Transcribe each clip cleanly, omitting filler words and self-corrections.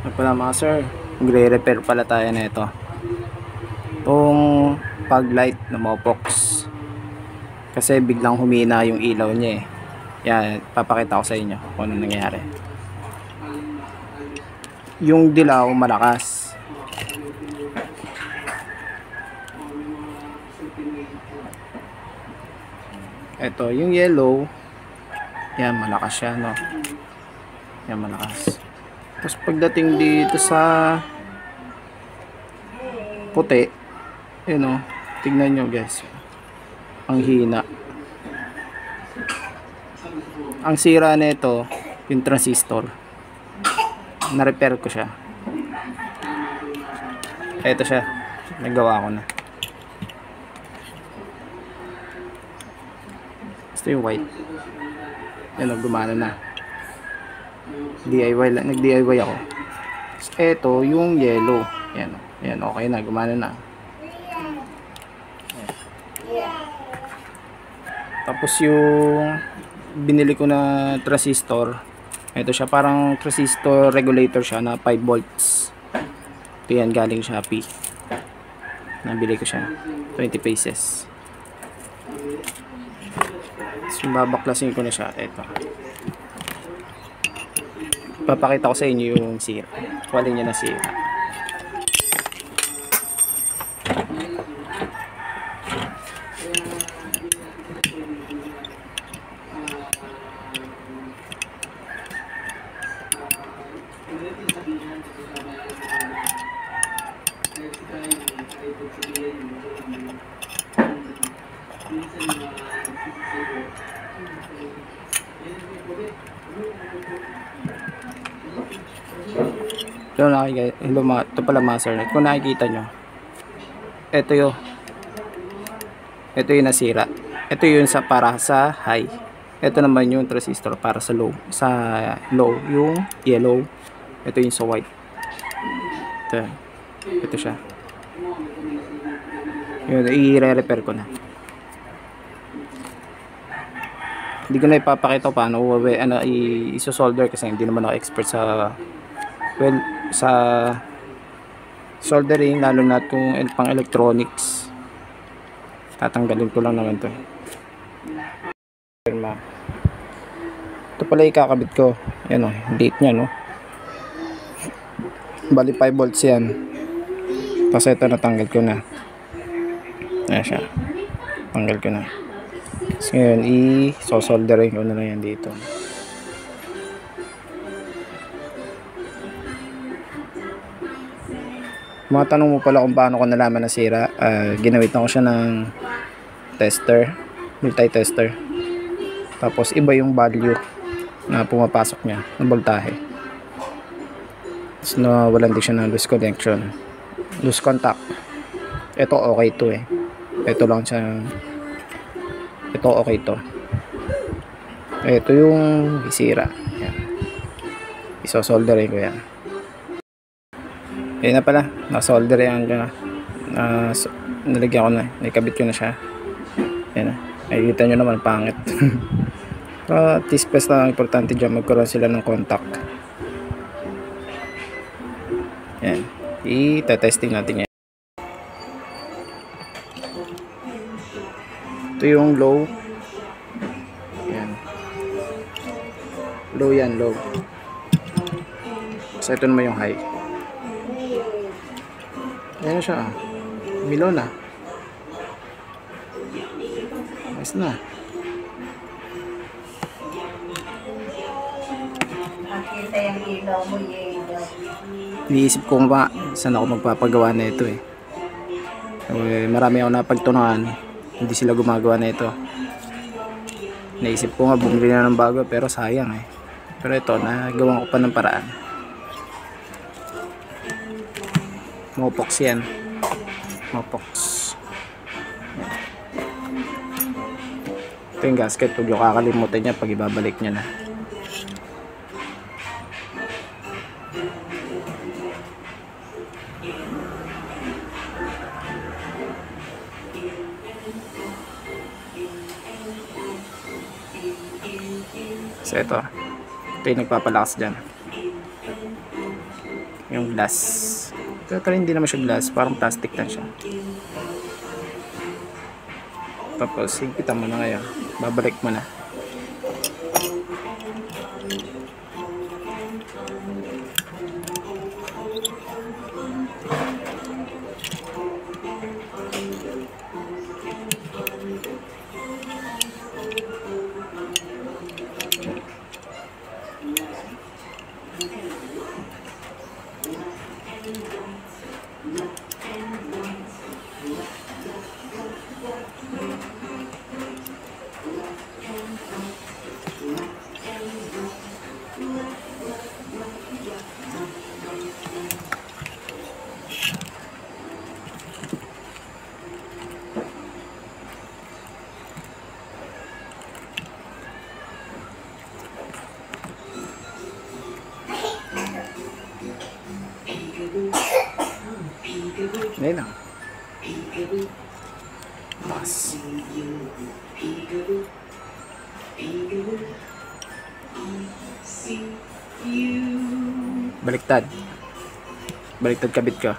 Ano pala mga sir, magre-repair pala tayo na ito. Itong fog light na Mopox. Kasi biglang humina yung ilaw niya eh. Yan, papakita ko sa inyo kung ano nangyayari. Yung dilaw malakas. Ito, yung yellow, yan malakas siya, no? Yan malakas. Tapos pagdating dito sa puti, yun o, tignan nyo guys, ang hina. Ang sira nito yung transistor. Na-repair ko siya. Ito siya, nagawa ko na. Ito yung white. Yan o, gumana na. DIY lang, nag-DIY ako. Ito yung yellow. Yan, yan, okay na, gumana na. Yan. Tapos yung binili ko na transistor, ito siya, parang transistor regulator siya na 5 volts. Ito yan, galing Shopee. Nabili ko siya, 20 pesos. So babaklasin ko na siya. Ito, papakita ko sa inyo yung sira, kung alin niya na sira. Ito pala mga sir, kung nakikita nyo, ito yung nasira. Ito yung para sa high, ito naman yung transistor para sa low. Sa low yung yellow, ito yung sa white. Ito siya, yun, i-re-repair ko na. Hindi ko na ipapakita paano i-solder kasi hindi naman ako expert sa sa soldering, lalo na kung pang electronics. Tatanggalin ko lang naman to. Ito pala ikakabit ko. Yan o, date nya, no? Bali 5 volts yan. Tapos ito natanggal ko na. Ayan siya, tanggal ko na. So ngayon, i-solderin ko na lang yan dito. Mga tanong mo pala kung paano ko nalaman na sira. Ginawit ko siya ng tester, multi-tester. Tapos iba yung value na pumapasok niya ng voltahe. Tapos nawalan din siya ng loose connection, loose contact. Ito okay to eh. Ito lang siya. Ito okay to. Ito yung sira. Yan. Isosolderin ko yan. Ayun na pala, nasolder yan ko na. Nalagyan ko na, nakikabit ko na siya. Ayan na, nakikita nyo naman, pangit. T-space na importante dyan, magkaroon sila ng contact. Ayan, i-testing natin yan. Ito yung low. Ayan, low yan, low. So ito naman yung high. Ayan siya, milo na. Nice na. Makita yung ilaw mo, yelo. Iniisip ko ba saan ako magpapagawa na ito eh. Marami ako napagtunahan, hindi sila gumagawa na ito. Naisip ko nga bumili na ng bago, pero sayang eh. Pero ito, nagawa ko pa ng paraan. Mopox yan. Mopox. Ito yung gasket. Huwag yung kakalimutan niya pag ibabalik niya na. So ito yung nagpapalakas dyan. Yung glass. Pero hindi naman siya glass, parang plastic lang siya. Tapos higpitan mo na ngayon. Babalik mo na. Ngayon na. Mas. Baliktad. Baliktad kabit ka.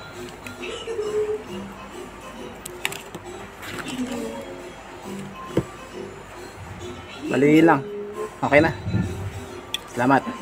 Mali lang. Okay na. Salamat.